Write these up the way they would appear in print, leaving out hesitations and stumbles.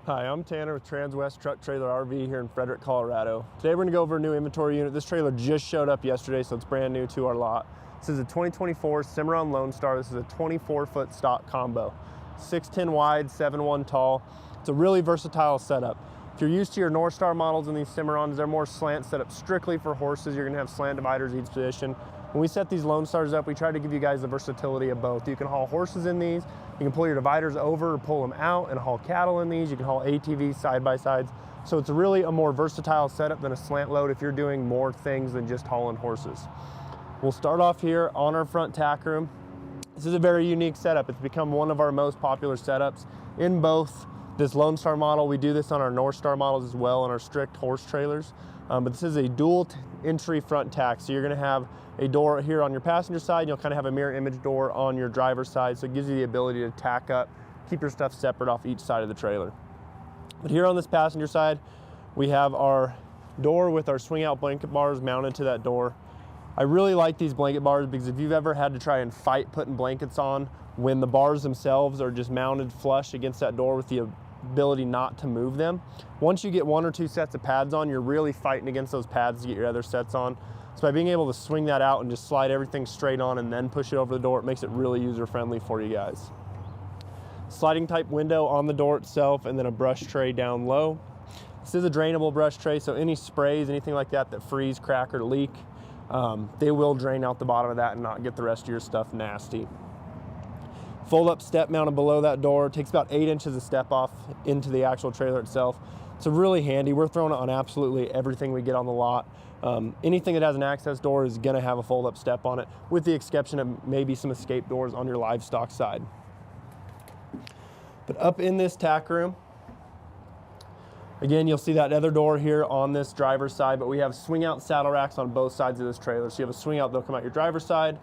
Hi, I'm Tanner with Transwest Truck Trailer RV here in Frederick, Colorado. Today we're going to go over a new inventory unit. This trailer just showed up yesterday, so it's brand new to our lot. This is a 2024 Cimarron Lonestar. This is a 24-foot stock combo. 6'10 wide, 7'1 tall. It's a really versatile setup. If you're used to your Lonestar models in these Cimarrons, they're more slant set up strictly for horses. You're going to have slant dividers each position. When we set these Lonestars up, we try to give you guys the versatility of both. You can haul horses in these, you can pull your dividers over or pull them out and haul cattle in these. You can haul ATVs side-by-sides. So it's really a more versatile setup than a slant load if you're doing more things than just hauling horses. We'll start off here on our front tack room. This is a very unique setup. It's become one of our most popular setups in both this Lonestar model. We do this on our Lonestar models as well on our strict horse trailers. But this is a dual entry front tack. So you're gonna have a door here on your passenger side, and you'll kind of have a mirror image door on your driver's side. So it gives you the ability to tack up, keep your stuff separate off each side of the trailer. But here on this passenger side, we have our door with our swing out blanket bars mounted to that door. I really like these blanket bars because if you've ever had to try and fight putting blankets on when the bars themselves are just mounted flush against that door with the ability not to move them, once you get one or two sets of pads on, you're really fighting against those pads to get your other sets on. So by being able to swing that out and just slide everything straight on and then push it over the door, it makes it really user-friendly for you guys. Sliding type window on the door itself, and then a brush tray down low. This is a drainable brush tray, so any sprays, anything like that that freeze, crack, or leak, they will drain out the bottom of that and not get the rest of your stuff nasty. Fold up step mounted below that door. It takes about 8 inches of step off into the actual trailer itself. It's really handy. We're throwing it on absolutely everything we get on the lot. Anything that has an access door is gonna have a fold up step on it, with the exception of maybe some escape doors on your livestock side. But up in this tack room, again, you'll see that other door here on this driver's side, but we have swing out saddle racks on both sides of this trailer. So you have a swing out that'll come out your driver's side,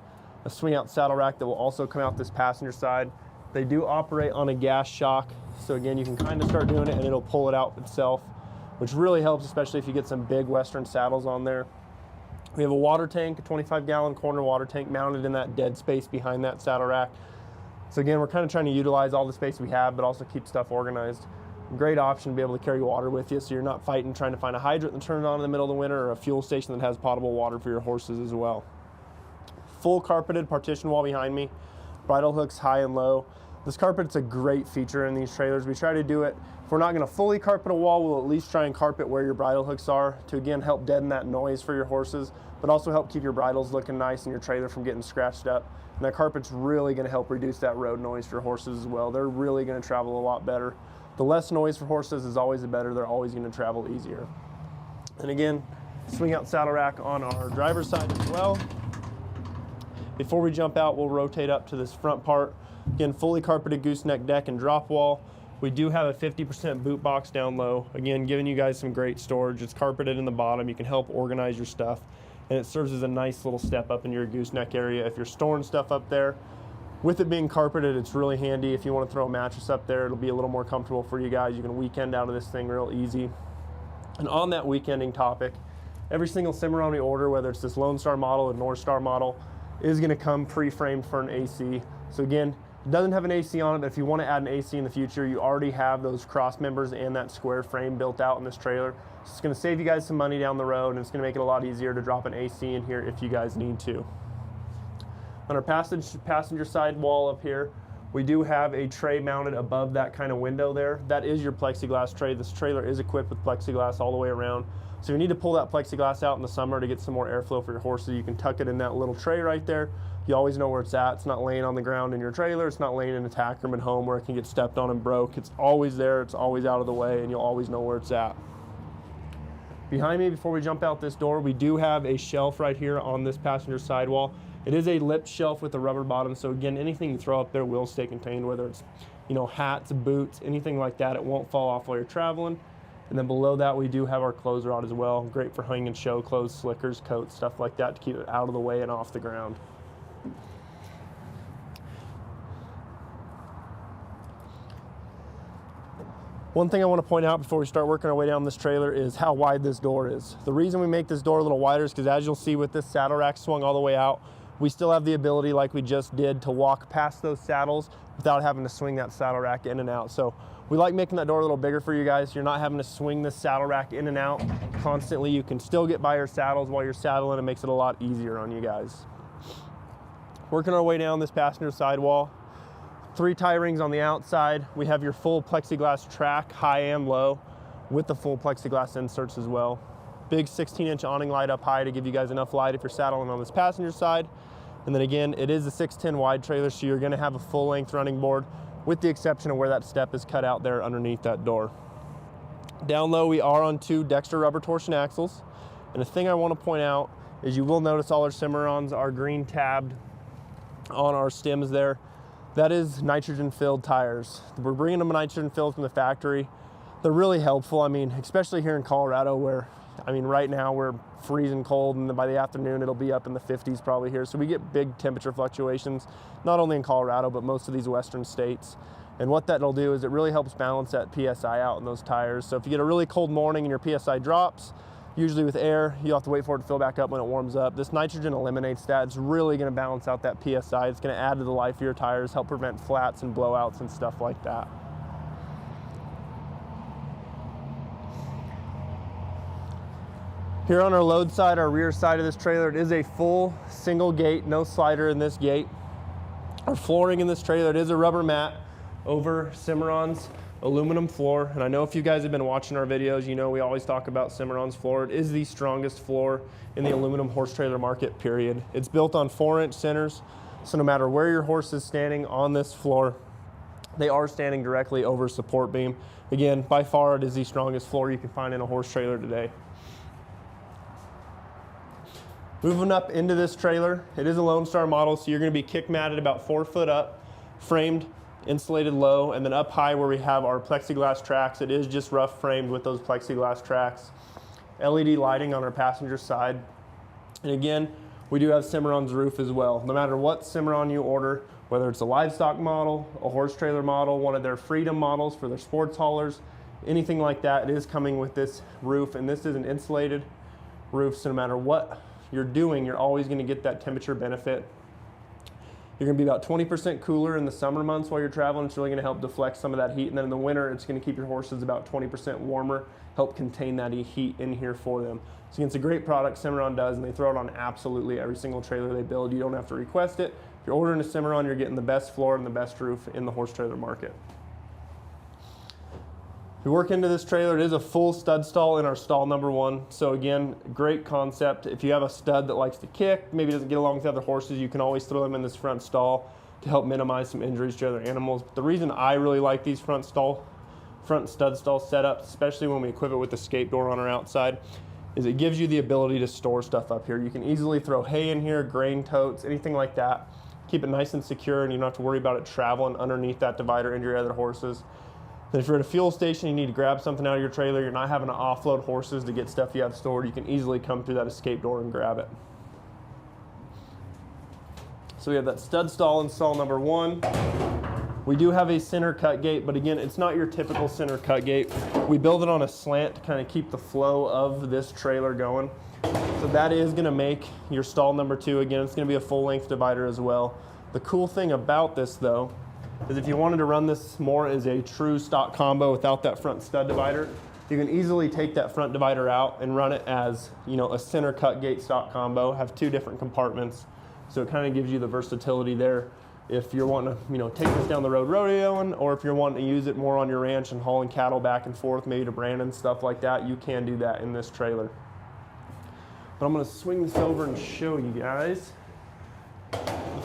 a swing out saddle rack that will also come out this passenger side. They do operate on a gas shock. So again, you can kind of start doing it and it'll pull it out itself, which really helps, especially if you get some big Western saddles on there. We have a water tank, a 25-gallon corner water tank mounted in that dead space behind that saddle rack. So again, we're kind of trying to utilize all the space we have, but also keep stuff organized. Great option to be able to carry water with you, so you're not fighting trying to find a hydrant and turn it on in the middle of the winter, or a fuel station that has potable water for your horses as well. Full carpeted partition wall behind me, bridle hooks high and low. This carpet's a great feature in these trailers. We try to do it, if we're not gonna fully carpet a wall, we'll at least try and carpet where your bridle hooks are to again help deaden that noise for your horses, but also help keep your bridles looking nice and your trailer from getting scratched up. And that carpet's really gonna help reduce that road noise for horses as well. They're really gonna travel a lot better. The less noise for horses is always the better. They're always gonna travel easier. And again, swing out saddle rack on our driver's side as well. Before we jump out, we'll rotate up to this front part. Again, fully carpeted gooseneck deck and drop wall. We do have a 50% boot box down low. Again, giving you guys some great storage. It's carpeted in the bottom. You can help organize your stuff. And it serves as a nice little step up in your gooseneck area. If you're storing stuff up there, with it being carpeted, it's really handy. If you want to throw a mattress up there, it'll be a little more comfortable for you guys. You can weekend out of this thing real easy. And on that weekending topic, every single Cimarron we order, whether it's this Lonestar model or Lonestar model, is going to come pre-framed for an AC. So again, it doesn't have an AC on it, but if you want to add an AC in the future, you already have those cross members and that square frame built out in this trailer. So it's going to save you guys some money down the road, and it's going to make it a lot easier to drop an AC in here if you guys need to. On our passenger side wall up here, we do have a tray mounted above that kind of window there. That is your plexiglass tray. This trailer is equipped with plexiglass all the way around. So if you need to pull that plexiglass out in the summer to get some more airflow for your horses, you can tuck it in that little tray right there. You always know where it's at. It's not laying on the ground in your trailer. It's not laying in a tack room at home where it can get stepped on and broke. It's always there. It's always out of the way, and you'll always know where it's at. Behind me, before we jump out this door, we do have a shelf right here on this passenger sidewall. It is a lipped shelf with a rubber bottom, so again, anything you throw up there will stay contained, whether it's, you know, hats, boots, anything like that. It won't fall off while you're traveling. And then below that, we do have our clothes rod as well. Great for hanging show clothes, slickers, coats, stuff like that to keep it out of the way and off the ground. One thing I want to point out before we start working our way down this trailer is how wide this door is. The reason we make this door a little wider is because, as you'll see with this saddle rack swung all the way out, we still have the ability, like we just did, to walk past those saddles without having to swing that saddle rack in and out. So we like making that door a little bigger for you guys. You're not having to swing this saddle rack in and out constantly. You can still get by your saddles while you're saddling. It makes it a lot easier on you guys. Working our way down this passenger sidewall. 3 tie rings on the outside. We have your full plexiglass track, high and low, with the full plexiglass inserts as well. Big 16-inch awning light up high to give you guys enough light if you're saddling on this passenger side. And then again, it is a 6'10" wide trailer, so you're gonna have a full length running board, with the exception of where that step is cut out there underneath that door. Down low, we are on 2 Dexter rubber torsion axles. And the thing I wanna point out is you will notice all our Cimarrons are green tabbed on our stems there. That is nitrogen filled tires. We're bringing them nitrogen filled from the factory. They're really helpful. I mean, especially here in Colorado where, I mean, right now we're freezing cold, and by the afternoon it'll be up in the 50s probably here. So we get big temperature fluctuations, not only in Colorado, but most of these western states. And what that'll do is it really helps balance that PSI out in those tires. So if you get a really cold morning and your PSI drops, usually with air, you'll have to wait for it to fill back up when it warms up. This nitrogen eliminates that. It's really gonna balance out that PSI. It's gonna add to the life of your tires, help prevent flats and blowouts and stuff like that. Here on our load side, our rear side of this trailer, it is a full single gate, no slider in this gate. Our flooring in this trailer, it is a rubber mat over Cimarron's aluminum floor. And I know if you guys have been watching our videos, you know we always talk about Cimarron's floor. It is the strongest floor in the aluminum horse trailer market, period. It's built on 4-inch centers, so no matter where your horse is standing on this floor, they are standing directly over a support beam. Again, by far it is the strongest floor you can find in a horse trailer today. Moving up into this trailer, it is a Lonestar model, so you're gonna be kick matted about 4 foot up, framed, insulated low, and then up high where we have our plexiglass tracks, it is just rough framed with those plexiglass tracks. LED lighting on our passenger side. And again, we do have Cimarron's roof as well. No matter what Cimarron you order, whether it's a livestock model, a horse trailer model, one of their Freedom models for their sports haulers, anything like that, it is coming with this roof, and this is an insulated roof, so no matter what you're doing, you're always gonna get that temperature benefit. You're gonna be about 20% cooler in the summer months while you're traveling. It's really gonna help deflect some of that heat. And then in the winter, it's gonna keep your horses about 20% warmer, help contain that heat in here for them. So it's a great product, Cimarron does, and they throw it on absolutely every single trailer they build. You don't have to request it. If you're ordering a Cimarron, you're getting the best floor and the best roof in the horse trailer market. We work into this trailer, it is a full stud stall in our stall number 1. So again, great concept. If you have a stud that likes to kick, maybe doesn't get along with other horses, you can always throw them in this front stall to help minimize some injuries to other animals. But the reason I really like these front stud stall setups, especially when we equip it with the escape door on our outside, is it gives you the ability to store stuff up here. You can easily throw hay in here, grain totes, anything like that. Keep it nice and secure, and you don't have to worry about it traveling underneath that divider into your other horses. Then if you're at a fuel station, you need to grab something out of your trailer, you're not having to offload horses to get stuff you have stored, you can easily come through that escape door and grab it. So we have that stud stall in stall number 1. We do have a center cut gate, but again, it's not your typical center cut gate. We build it on a slant to kind of keep the flow of this trailer going. So that is gonna make your stall number 2, again, it's gonna be a full length divider as well. The cool thing about this though, is if you wanted to run this more as a true stock combo without that front stud divider, you can easily take that front divider out and run it as, you know, a center cut gate stock combo, have 2 different compartments. So it kind of gives you the versatility there if you're wanting to, you know, take this down the road rodeoing, or if you're wanting to use it more on your ranch and hauling cattle back and forth, maybe to Brandon, stuff like that, you can do that in this trailer. But I'm gonna swing this over and show you guys.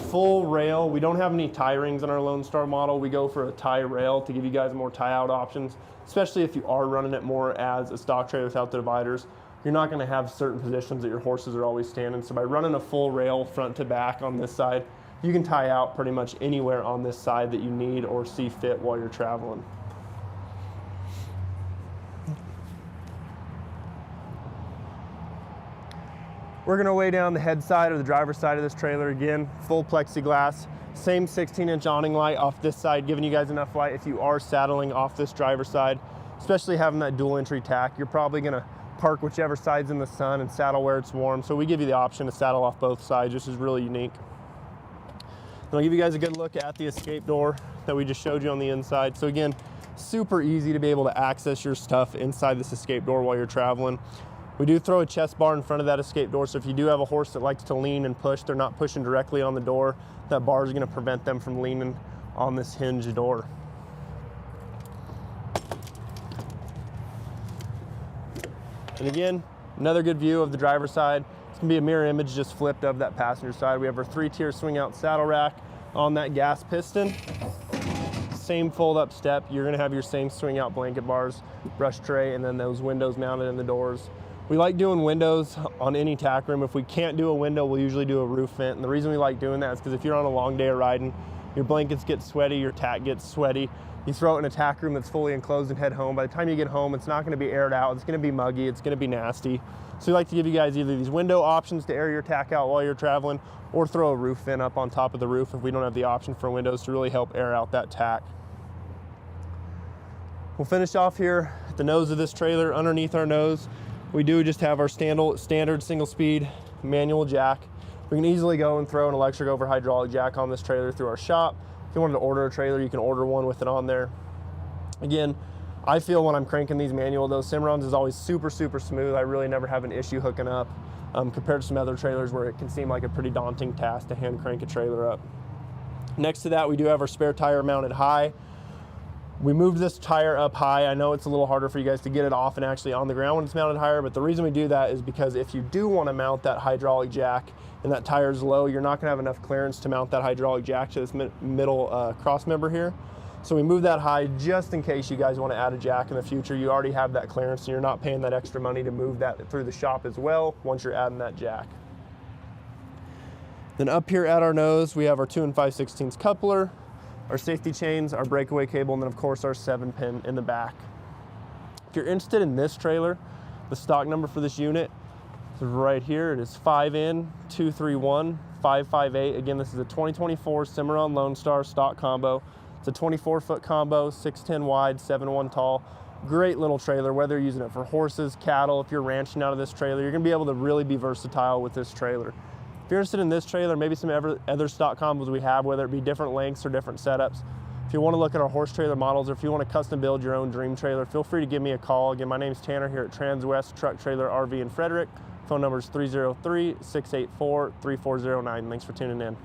Full rail. We don't have any tie rings on our Lonestar model. We go for a tie rail to give you guys more tie out options, especially if you are running it more as a stock trailer without the dividers. You're not going to have certain positions that your horses are always standing. So by running a full rail front to back on this side, you can tie out pretty much anywhere on this side that you need or see fit while you're traveling. We're gonna weigh down the head side or the driver's side of this trailer. Again, full plexiglass, same 16-inch awning light off this side, giving you guys enough light if you are saddling off this driver's side, especially having that dual entry tack. You're probably gonna park whichever side's in the sun and saddle where it's warm. So we give you the option to saddle off both sides, which is really unique. And I'll give you guys a good look at the escape door that we just showed you on the inside. So again, super easy to be able to access your stuff inside this escape door while you're traveling. We do throw a chest bar in front of that escape door, so if you do have a horse that likes to lean and push, they're not pushing directly on the door, that bar is going to prevent them from leaning on this hinge door. And again, another good view of the driver's side. It's going to be a mirror image just flipped of that passenger side. We have our 3-tier swing out saddle rack on that gas piston. Same fold up step. You're going to have your same swing out blanket bars, brush tray, and then those windows mounted in the doors. We like doing windows on any tack room. If we can't do a window, we'll usually do a roof vent. And the reason we like doing that is because if you're on a long day of riding, your blankets get sweaty, your tack gets sweaty. You throw it in a tack room that's fully enclosed and head home. By the time you get home, it's not going to be aired out. It's going to be muggy. It's going to be nasty. So we like to give you guys either these window options to air your tack out while you're traveling, or throw a roof vent up on top of the roof if we don't have the option for windows to really help air out that tack. We'll finish off here at the nose of this trailer. Underneath our nose, we do just have our standard single speed manual jack. We can easily go and throw an electric over hydraulic jack on this trailer through our shop. If you wanted to order a trailer, you can order one with it on there. Again, I feel when I'm cranking these manual, those Cimarrons is always super, super smooth. I really never have an issue hooking up compared to some other trailers where it can seem like a pretty daunting task to hand crank a trailer up. Next to that, we do have our spare tire mounted high. We moved this tire up high. I know it's a little harder for you guys to get it off and actually on the ground when it's mounted higher, but the reason we do that is because if you do want to mount that hydraulic jack and that tire is low, you're not going to have enough clearance to mount that hydraulic jack to this middle cross member here. So we move that high just in case you guys want to add a jack in the future. You already have that clearance, and you're not paying that extra money to move that through the shop as well once you're adding that jack. Then up here at our nose, we have our 2 5/16 coupler, our safety chains, our breakaway cable, and then of course our 7-pin in the back. If you're interested in this trailer, the stock number for this unit is right here. It is 5N231-558. Again, this is a 2024 Cimarron Lonestar Stock Combo. It's a 24-foot combo, 6'10 wide, 7'1 tall. Great little trailer, whether you're using it for horses, cattle, if you're ranching out of this trailer, you're gonna be able to really be versatile with this trailer. If you're interested in this trailer, maybe some other stock combos we have, whether it be different lengths or different setups. If you want to look at our horse trailer models, or if you want to custom build your own dream trailer, feel free to give me a call. Again, my name is Tanner here at Transwest Truck Trailer RV in Frederick. Phone number is 303-684-3409. Thanks for tuning in.